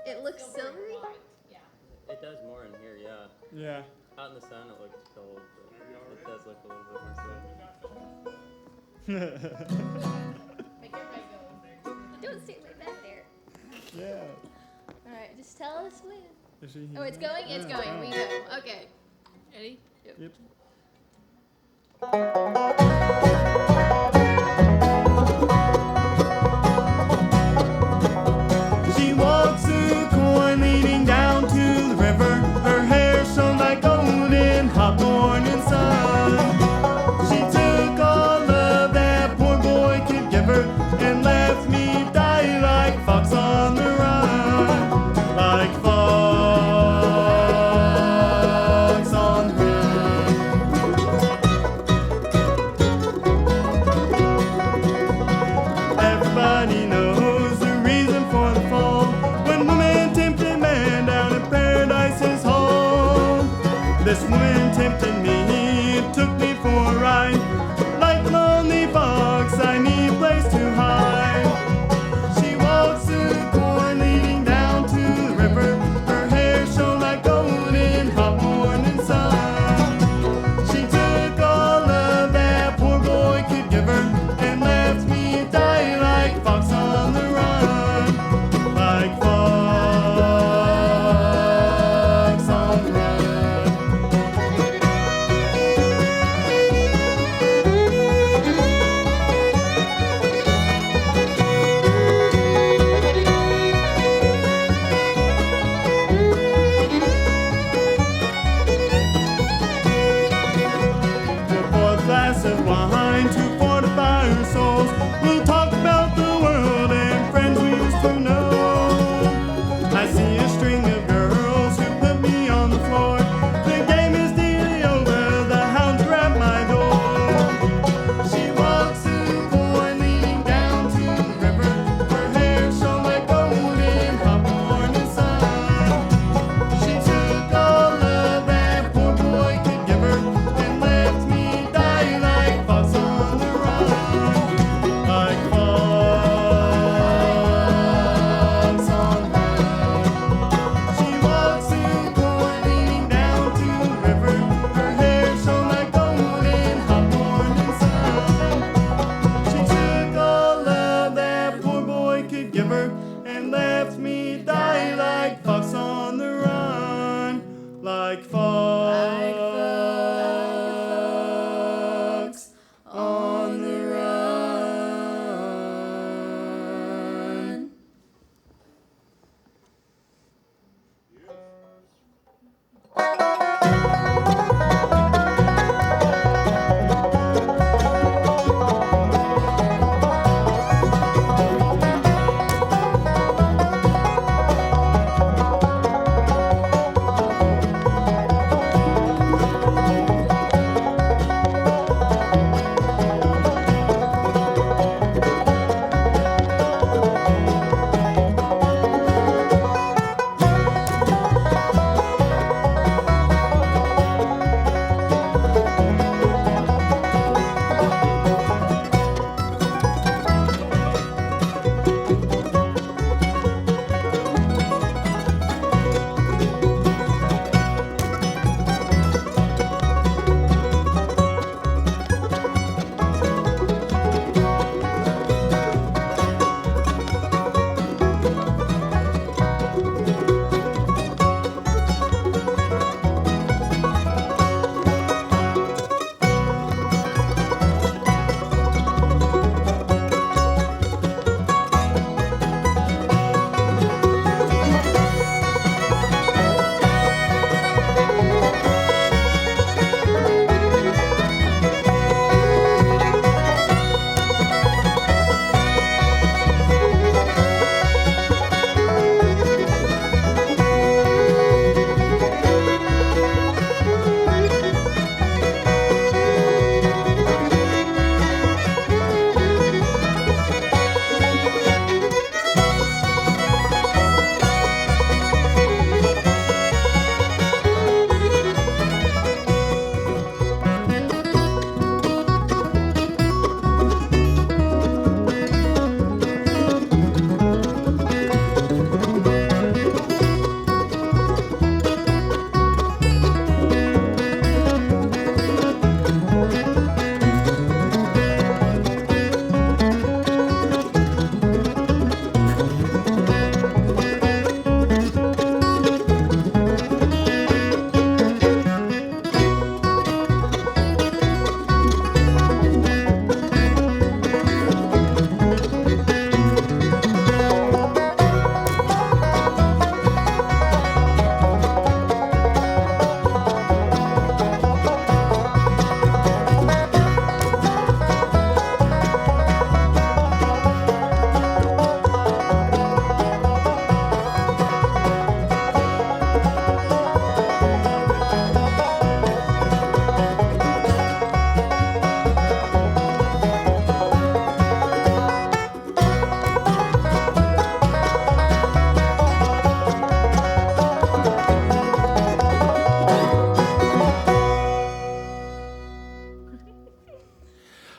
It looks Still very silvery? white, yeah. It does more in here, yeah. Yeah. Out in the sun it looks gold, but it does look a little bit more silver. Make everybody go. Don't stay way back there. Yeah. Alright, just tell us when. Is she Oh, it's here? going? It's Yeah, going. We go. Okay. Ready? Yep. She walks through corn leading down to the river. Her hair shone like golden hot morning sun. She took all love that poor boy could give her and left me die like fox on the run. Like fox on the run. Everybody knows the reason for the fall. When woman tempted man down in paradise's home. This woman tempted me, took me for a ride. Like the lonely fox, I need a place to hide. She walks through the corn leading down to the river. Her hair shone like golden hot morning sun. She took all of that poor boy could give her and left me die like fox on the run. Like fox on the run. We'll pour a glass of wine to fortify our souls. We'll talk about the world and friends we used to know. I see a string of girls who put me on the floor. The game is nearly over, the hounds are at my door. She walks through corn leading down to the river. Her hair shone like golden hot morning sun. She took all of that poor boy could give her and left me die like fox on the run.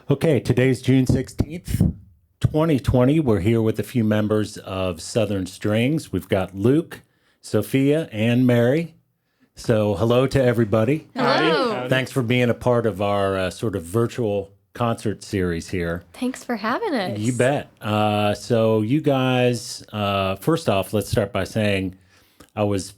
Okay, today's June 16th, 2020. We're here with a few members of Southern Strings. We've got Luke, Sophia, and Mary. So hello to everybody. Hello. Thanks for being a part of our sort of virtual concert series here. Thanks for having us. You bet. So you guys, first off, let's start by saying I was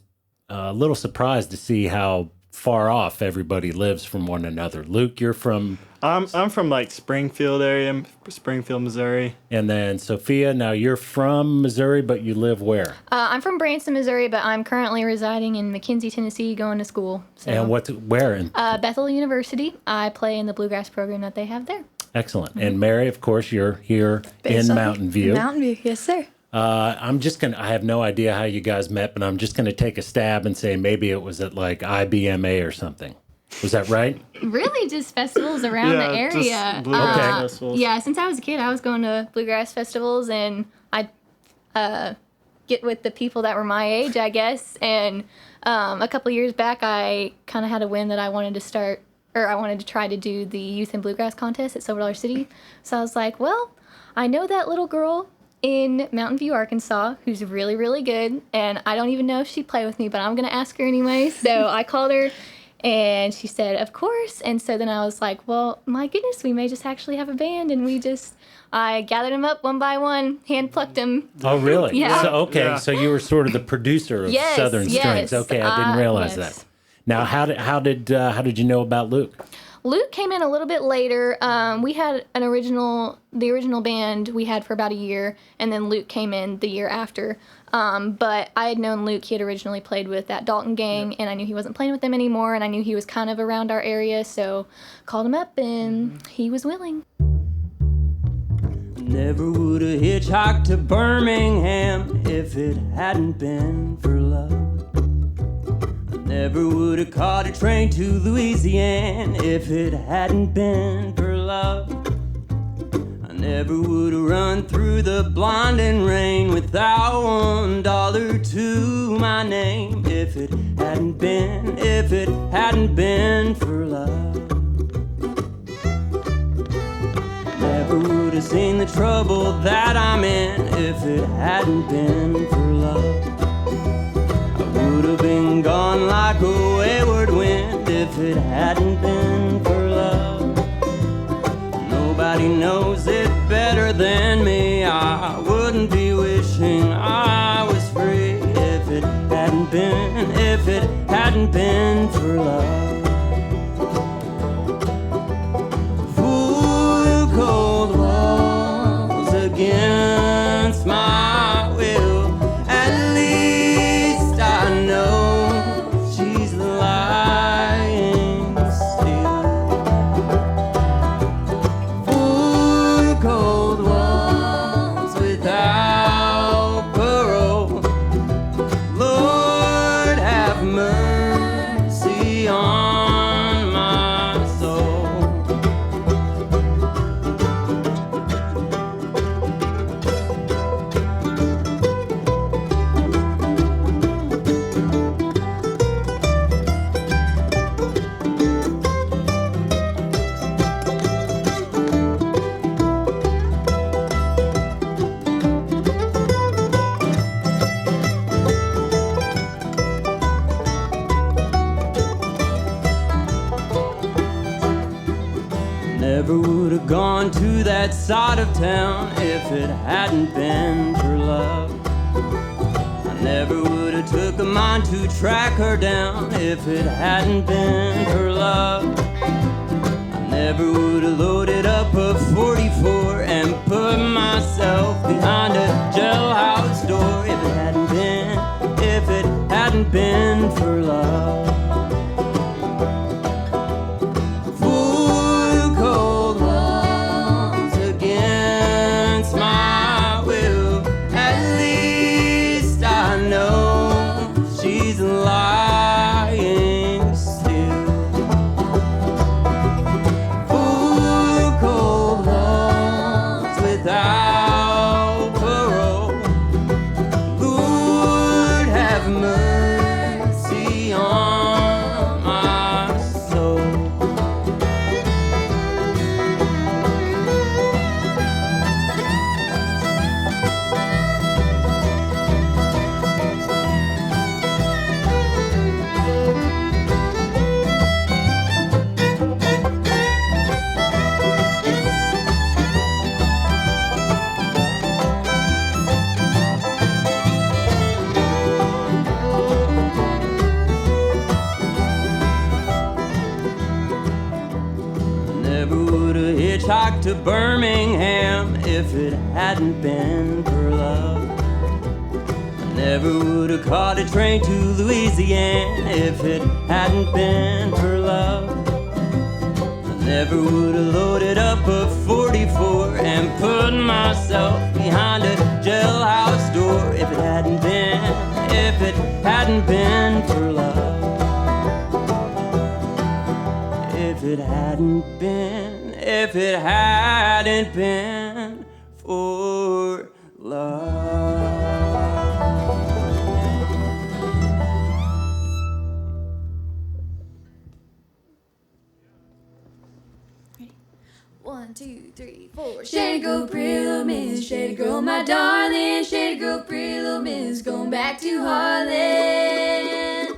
a little surprised to see how far off everybody lives from one another. Luke, you're from... I'm from like Springfield area, Springfield, Missouri. And then Sophia, now you're from Missouri, but you live where? I'm from Branson, Missouri, but I'm currently residing in McKenzie, Tennessee, going to school. So, And where? Bethel University. I play in the Bluegrass program that they have there. Excellent. And Mary, of course, you're here in Mountain View. Mountain View, yes, sir. I have no idea how you guys met, but I'm just going to take a stab and say maybe it was at like IBMA or something. Was that right? Really, just festivals around the area. Just bluegrass festivals. Yeah, since I was a kid, I was going to bluegrass festivals, and I'd get with the people that were my age, I guess. And a couple of years back, I kind of had a whim that I wanted to try to do the Youth and Bluegrass contest at Silver Dollar City. So I was like, well, I know that little girl in Mountain View, Arkansas, who's really, really good, and I don't even know if she'd play with me, but I'm going to ask her anyway. So I called her. And she said, of course. And so then I was like, well, my goodness, we may just actually have a band. And I gathered them up one by one, hand plucked them. Oh, really? Yeah. So, so you were sort of the producer of Southern Strings. Okay, I didn't realize that. Now, how did you know about Luke? Luke came in a little bit later. We had the original band we had for about a year, and then Luke came in the year after. But I had known Luke. He had originally played with that Dalton gang, and I knew he wasn't playing with them anymore, and I knew he was kind of around our area, so called him up, and he was willing. Never would have hitchhiked to Birmingham if it hadn't been for love. Never would have caught a train to Louisiana if it hadn't been for love. I never would have run through the blinding rain without $1 to my name if it hadn't been for love. Never would have seen the trouble that I'm in if it hadn't been for love. Would have been gone like a wayward wind if it hadn't been for love. Nobody knows it better than me. I wouldn't be wishing I was free if it hadn't been for love. Full cold walls against my will. At least I know she's lying still. Four cold walls without parole. Lord have mercy on my soul. Never would have gone to that side of town if it hadn't been for love. I never would have took a mind to track her down if it hadn't been for love. I never would have loaded up a 44 and put myself behind a jailhouse door if it hadn't been for love. Lying still. Full back to Birmingham if it hadn't been for love. I never would have caught a train to Louisiana if it hadn't been for love. I never would have loaded up a 44 and put myself behind a jailhouse door if it hadn't been for love. If it hadn't been for love. 1, 2, 3, 4. Shady girl, pretty little miss. Shady girl, my darling. Shady girl, pretty little miss. Going back to Harlan.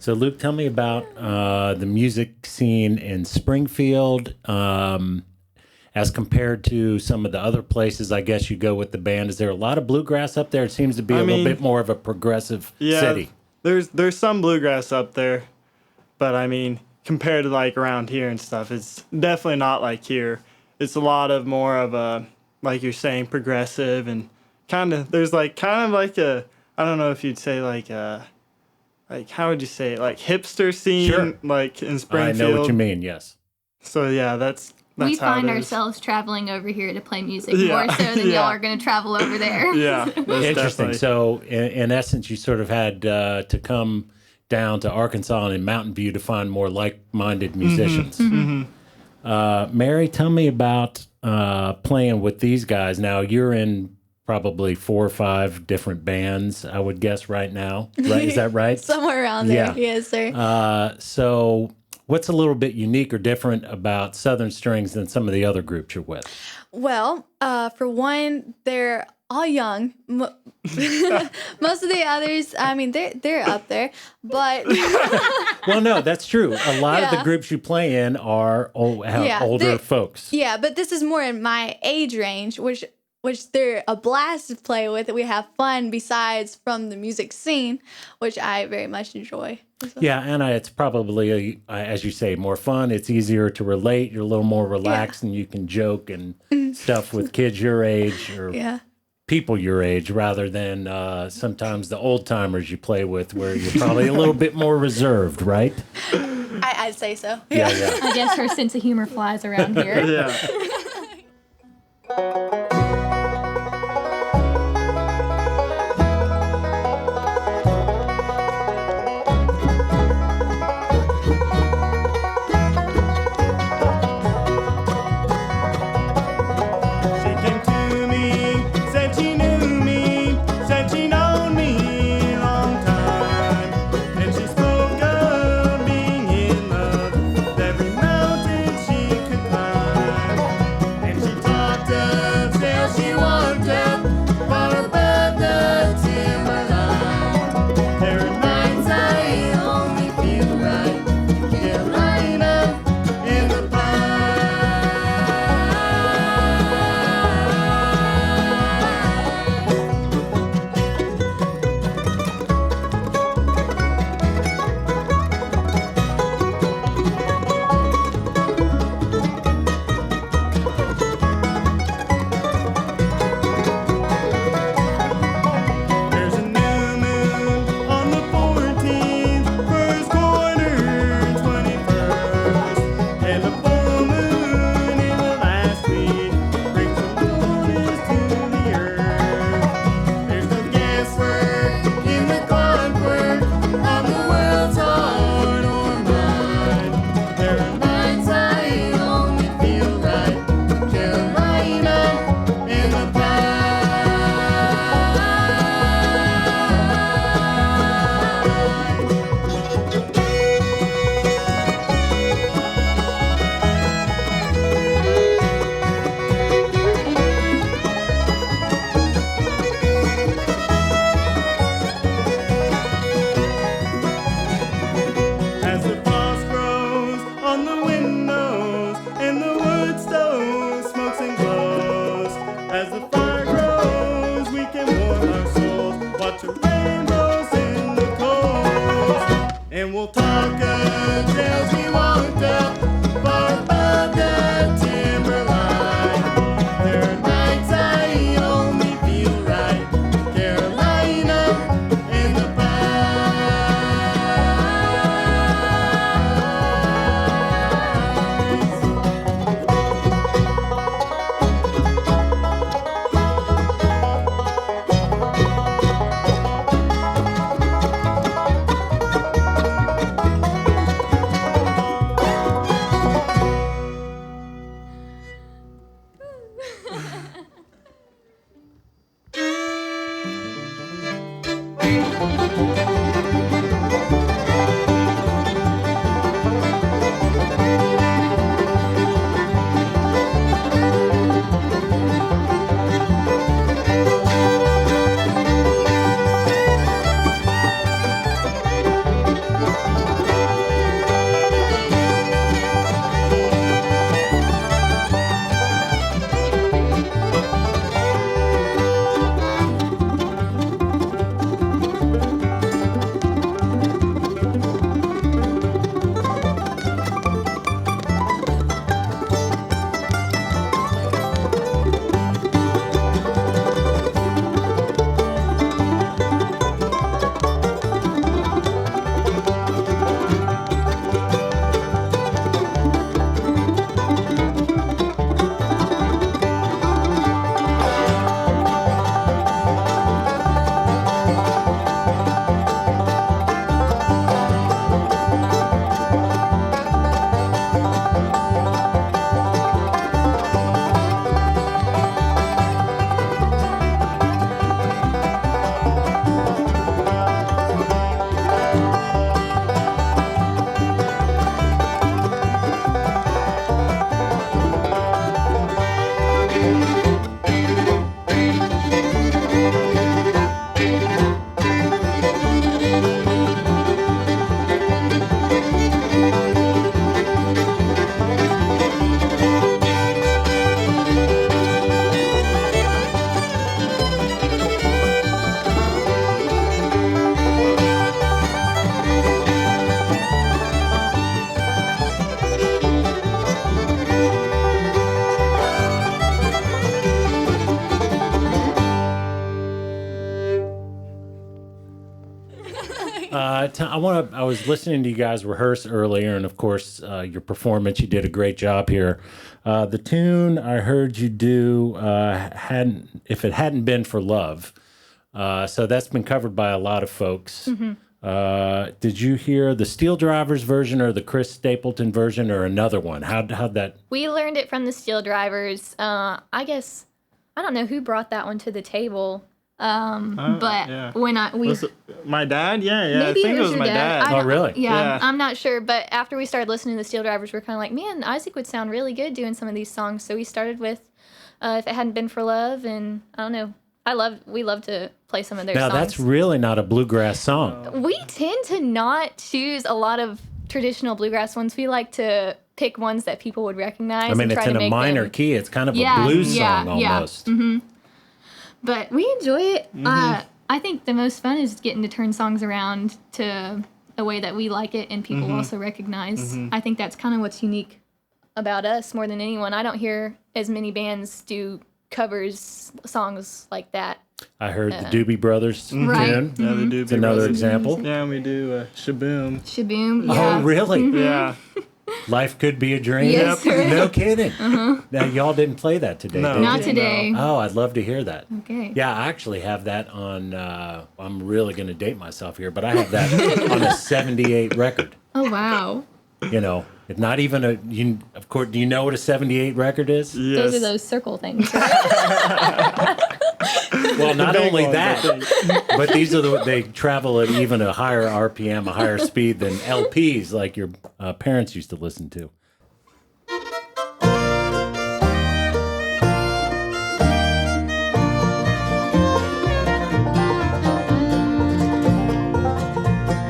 So, Luke, tell me about the music scene in Springfield as compared to some of the other places, I guess, you go with the band. Is there a lot of bluegrass up there? It seems to be a little bit more of a progressive city. There's some bluegrass up there, but I mean, compared to like around here and stuff, it's definitely not like here. It's a lot of more of a, like you're saying, progressive and there's like a, I don't know if you'd say like how would you say it? Like hipster scene, Sure. Like in Springfield. I know what you mean, yes. So yeah, that's we how find it is. ourselves traveling over here to play music more so than y'all are going to travel over there. Yeah, that's Interesting. definitely. So, in essence, you sort of had to come down to Arkansas and in Mountain View to find more like-minded musicians. Mary, tell me about playing with these guys. Now, you're in probably 4 or 5 different bands, I would guess, right now. Right? Is that right? Somewhere around there. Yeah. Yes, sir. So what's a little bit unique or different about Southern Strings than some of the other groups you're with? Well, for one, they're all young. Most of the others, I mean, they're up there, but Well, no, that's true. A lot of the Yeah. groups you play in are Yeah, older folks. yeah, but this is more in my age range, which they're a blast to play with. We have fun besides from the music scene, which I very much enjoy. Yeah, and it's probably, as you say, more fun. It's easier to relate. You're a little more relaxed, and you can joke and stuff with kids your age or Yeah. people your age, rather than sometimes the old timers you play with, where you're probably a little bit more reserved, right? I'd say so. Yeah. I guess her sense of humor flies around here. Yeah. I was listening to you guys rehearse earlier, and of course, your performance. You did a great job here. The tune I heard you do, if it hadn't been for love. So that's been covered by a lot of folks. Did you hear the Steel Drivers version or the Chris Stapleton version or another one? How'd that? We learned it from the Steel Drivers. I guess I don't know who brought that one to the table. But yeah. when Was it my dad? Yeah. maybe I think it was your my dad. I don't- really? Yeah, Yeah. I'm not sure. But after we started listening to the Steel Drivers, we're kind of like, man, Isaac would sound really good doing some of these songs. So we started with "If It Hadn't Been for Love," and I don't know. We love to play some of their Now songs. that's really not a bluegrass song. We tend to not choose a lot of traditional bluegrass ones. We like to pick ones that people would recognize. I mean, and try it's to in a make minor them. key. It's kind of Yeah, a blues yeah, song yeah. almost. But we enjoy it. I think the most fun is getting to turn songs around to a way that we like it and people also recognize. I think that's kind of what's unique about us more than anyone. I don't hear as many bands do covers songs like that. I heard the Doobie Brothers Right. tune. Yeah, the Doobie It's another Brothers. example. Yeah, and we do Shaboom. Shaboom. Yeah. Oh, really? Yeah. Life could be a dream. Yes, Yep. sir. No kidding. Now, y'all didn't play that today, No. did Not you? today. Oh, I'd love to hear that. Okay. Yeah, I actually have that on, I'm really going to date myself here, but I have that on a 78 record. Oh, wow. You know, it's not even of course, do you know what a 78 record is? Yes. Those are those circle things, right? Well, not big only ones, I that, but these are they travel at even a higher RPM, a higher speed than LPs like your parents used to listen to.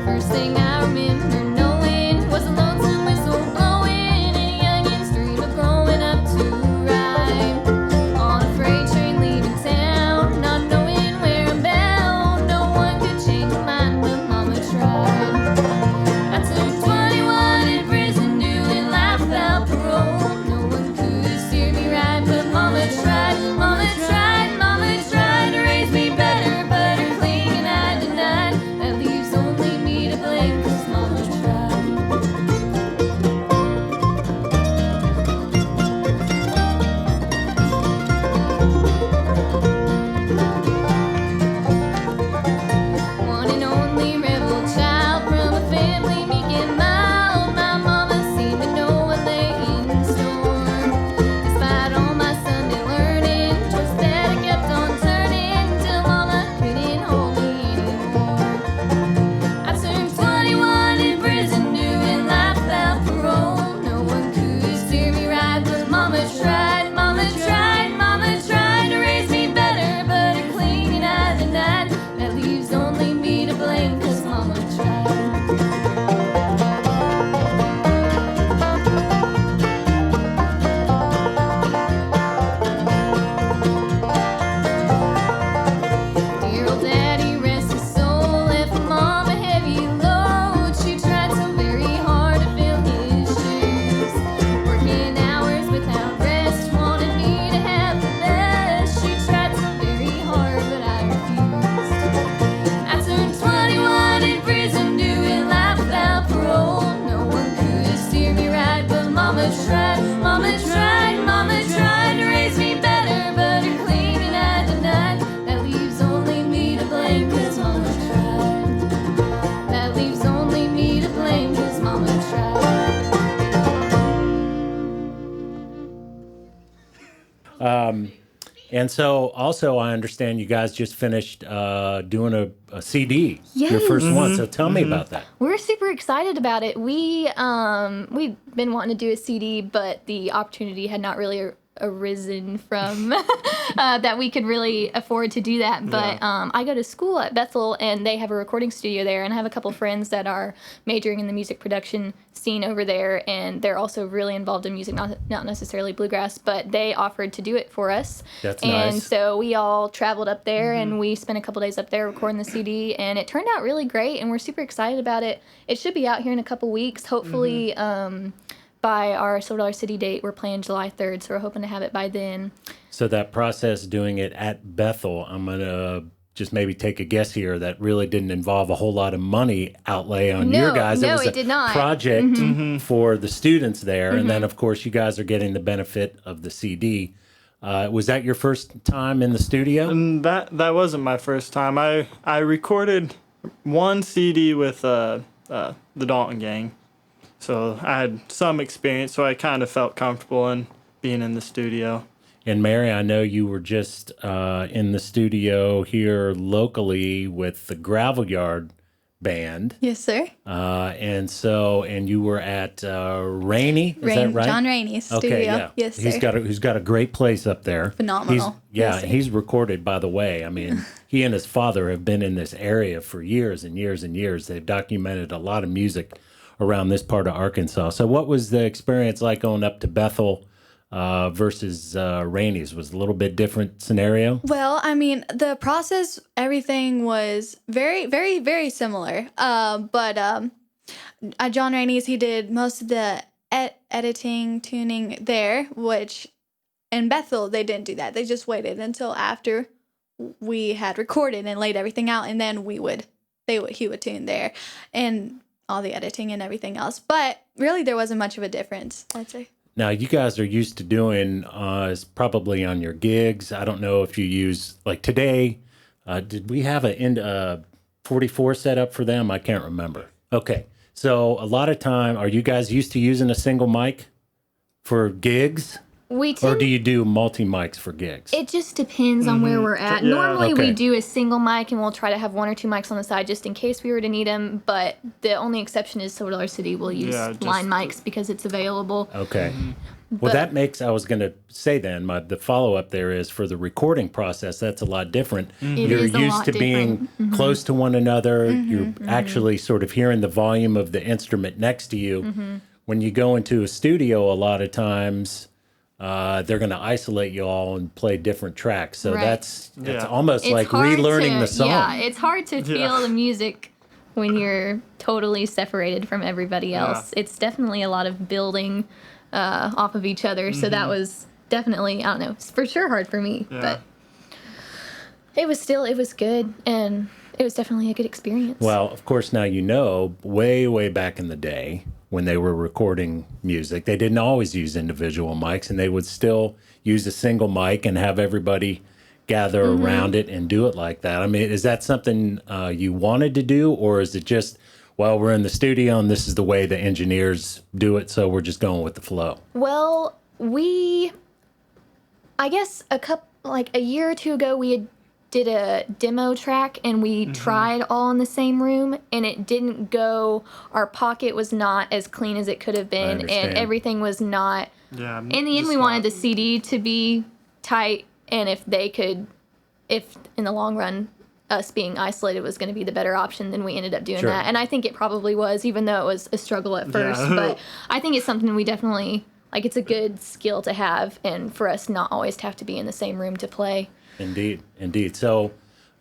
First thing I remember knowing was a lonesome whistle blowing and a youngin's dream of growing up to rhyme. On a freight train leaving town, not knowing where I'm bound. No one could change my mind, but Mama tried. I turned 21 in prison, doing life without parole. No one could steer me right, but Mama tried. Mama tried, Mama tried to raise me better, but her clinging I denied. That leaves only me to blame, 'cause Mama tried. One and only rebel child from a family meek and mild. My mama seemed to know what lay in store. Despite all my Sunday learning, just that I kept on turning till Mama couldn't hold me anymore. I turned 21 in prison, doing life without parole. No one could steer me right, but Mama tried. Mama tried, Mama tried to raise me better, but her clinging I denied. That leaves only me to blame, 'cause Mama tried. Dear old daddy, rest his soul, left mom a heavy load. She tried so very hard to fill his shoes, working hours without rest, wanted me to have the best. She tried so very hard, but I refused. I turned 21 in prison, doing life without parole. No one could steer me right, but Mama tried. Mama tried, Mama tried to raise me better, but her cleaning I denied. That leaves only me to blame, 'cause Mama tried. That leaves only me to blame, 'cause Mama tried. And so, also, I understand you guys just finished doing a CD, your Yes. first one. So tell me about that. We're super excited about it. We've been wanting to do a CD, but the opportunity had not really arisen from that we could really afford to do that. But I go to school at Bethel, and they have a recording studio there, and I have a couple friends that are majoring in the music production scene over there, and they're also really involved in music, not necessarily bluegrass, but they offered to do it for us. That's and nice. so we all traveled up there, and we spent a couple days up there recording the CD, and it turned out really great, and we're super excited about it. It should be out here in a couple weeks, hopefully. By our Silver Dollar City date, we're playing July 3rd, so we're hoping to have it by then. So that process doing it at Bethel, I'm going to just maybe take a guess here, that really didn't involve a whole lot of money outlay on your guys. No, was it did not. Project for the students there. And then, of course, you guys are getting the benefit of the CD. Was that your first time in the studio? That wasn't my first time. I recorded one CD with the Dalton Gang, so I had some experience. So I kind of felt comfortable in being in the studio. And Mary, I know you were just in the studio here locally with the Gravel Yard Band. Yes, sir. And you were at Rainey, is that right? John Rainey's studio. Okay, yeah. Yes, sir. He's got a great place up there. Phenomenal. Yes, sir. He's recorded, by the way. I mean, he and his father have been in this area for years and years and years. They've documented a lot of music around this part of Arkansas. So what was the experience like going up to Bethel versus Rainey's? Was it a little bit different scenario? Well, I mean, the process, everything was very, very, very similar. But at John Rainey's, he did most of the editing, tuning there, which in Bethel, they didn't do that. They just waited until after we had recorded and laid everything out, and then he would tune there and all the editing and everything else. But really, there wasn't much of a difference, I'd say. Now, you guys are used to doing, probably on your gigs. I don't know if you use, like today, did we have a 44 set up for them? I can't remember. Okay. So a lot of time, are you guys used to using a single mic for gigs? Or do you do multi-mics for gigs? It just depends on where we're at. Yeah. Normally Okay. we do a single mic and we'll try to have one or two mics on the side just in case we were to need them. But the only exception is Solar City. We'll use line mics because it's available. Okay. Well, that makes, I was going to say then, the follow-up there is for the recording process, that's a lot different. It You're is a used lot to being close to one another. You're actually sort of hearing the volume of the instrument next to you. When you go into a studio, a lot of times, they're going to isolate you all and play different tracks. So Right. it's almost It's like hard relearning the song. Yeah, it's hard to feel the music when you're totally separated from everybody else. It's definitely a lot of building off of each other. So that was definitely, I don't know, it's for sure hard for me. But it was good. And it was definitely a good experience. Well, of course, now you know, way, way back in the day when they were recording music, they didn't always use individual mics, and they would still use a single mic and have everybody gather around it and do it like that. I mean, is that something you wanted to do, or is it just, well, we're in the studio and this is the way the engineers do it, so we're just going with the flow? Well, I guess a year or two ago, we did a demo track and we tried all in the same room, and it didn't go. Our pocket was not as clean as it could have been, and everything was not. Yeah. In the end, we wanted the CD to be tight, and if in the long run, us being isolated was going to be the better option, then we ended up doing that. And I think it probably was, even though it was a struggle at first. But I think it's something we definitely, it's a good skill to have, and for us not always to have to be in the same room to play. Indeed. So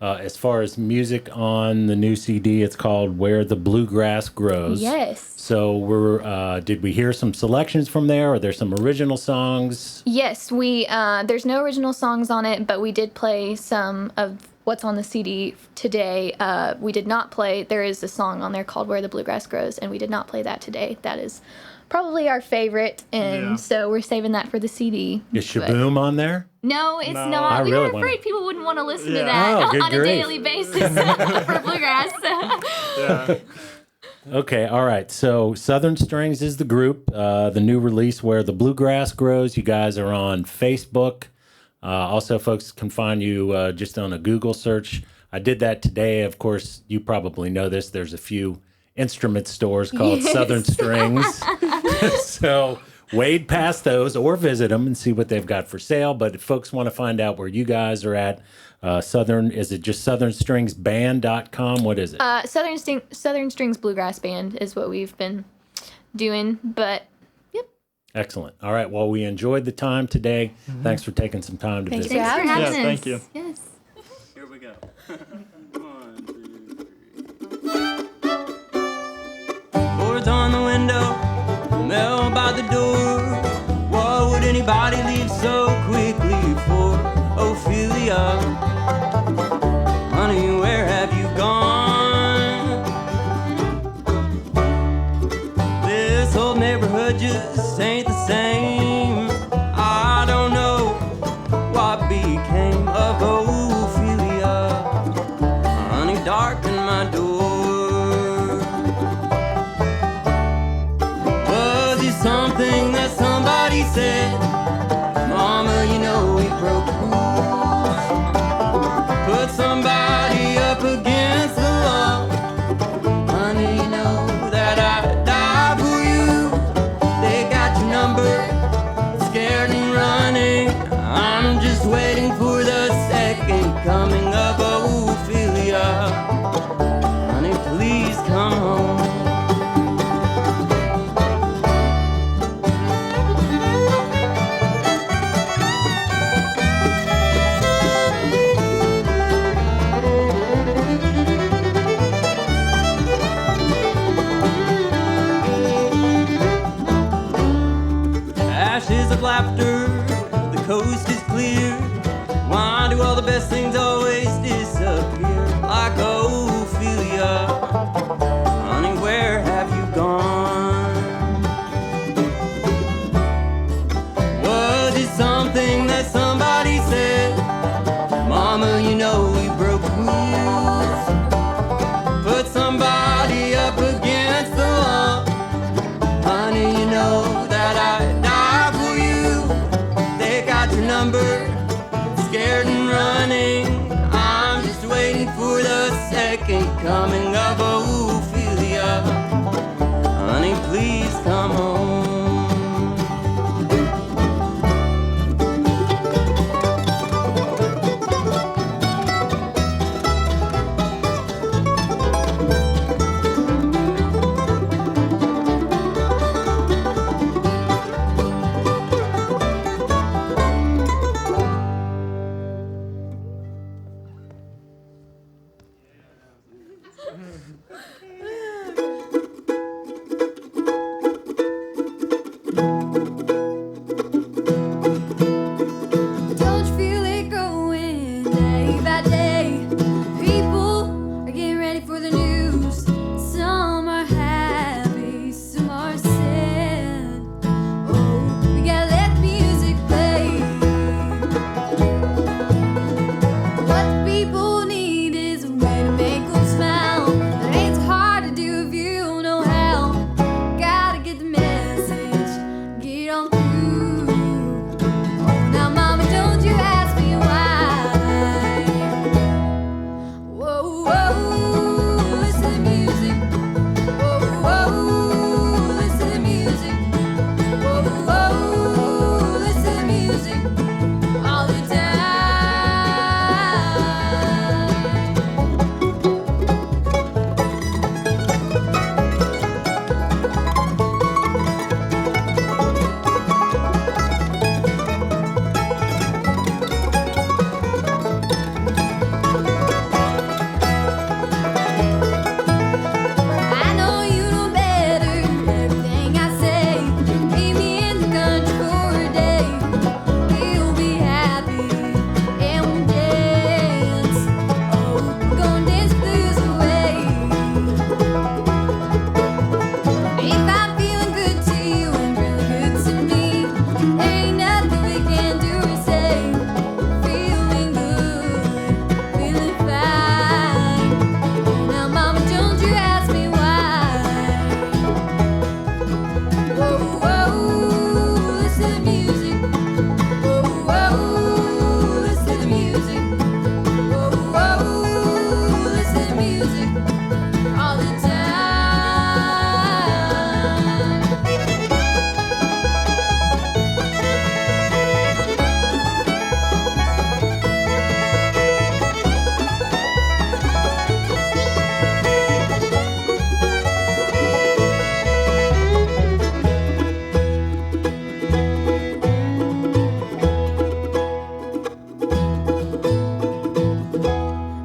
as far as music on the new CD, it's called Where the Bluegrass Grows. Yes. So did we hear some selections from there? Are there some original songs? Yes, there's no original songs on it, but we did play some of what's on the CD today. We did not play, there is a song on there called Where the Bluegrass Grows, and we did not play that today. That is probably our favorite, and so we're saving that for the CD. Is Shaboom on there? No, it's No. not. We really were afraid people wouldn't want to listen to Oh, that good on a grief. daily basis for bluegrass. Okay, all right. So Southern Strings is the group, the new release Where the Bluegrass Grows. You guys are on Facebook. Also, folks can find you just on a Google search. I did that today. Of course, you probably know this. There's a few instrument stores called Southern Strings. So wade past those or visit them and see what they've got for sale. But if folks want to find out where you guys are at, is it just southernstringsband.com? What is it? Southern Strings Bluegrass Band is what we've been doing, but yep. Excellent. All right. Well, we enjoyed the time today. Thanks for taking some time to visit. Thanks for having us. Thank you. Yes. Here we go. 1, 2, 3. Boards on the window, mail by the door. What would anybody leave so quickly for? Ophelia, honey, coming of Ophelia. Honey, please come home. Ashes of laughter, the coast is clear. Why do all the best things always disappear? Like Ophelia, honey, where have you gone? Was it something that somebody said? Mama, you know we broke rules. Put somebody up against the law. Honey, you know that I'd die for you. They got your number, scared and running. I'm just waiting for the second coming of Ophelia. Honey, please come home. Don't you feel it growing day by day? People are getting ready for the news. Some are happy, some are sad. Oh, we gotta let the music play. What the people need is a way to make them smile. That ain't so hard to do if you don't know how. Gotta get the message, get on through. Oh, now, mama, don't you ask me why. Whoa, whoa, listen to the music. Whoa, whoa, listen to the music. Whoa, whoa, listen to the music all the time. I know you know better than everything I say. Meet me in the country for a day. We'll be happy and we'll dance. Oh, we're gonna dance blues away. If I'm feeling good to you and really good to me, there ain't nothing we can do or say. Feeling good, feeling fine. Now, mama, don't you ask me why. Whoa, whoa, listen to the music. Whoa, whoa, listen to the music. Whoa, whoa, listen to the music all the time.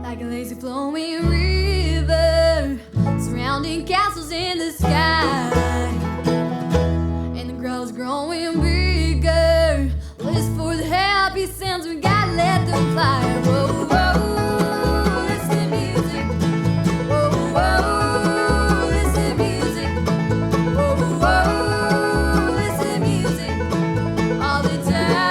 Like a lazy flowing river, surrounding castles in the sky, and the crowd's growing bigger. Listen for the happy sounds, we gotta let them fly. Whoa, whoa, listen to the music. Whoa, whoa, listen to the music. Whoa, whoa, listen to the music all the time.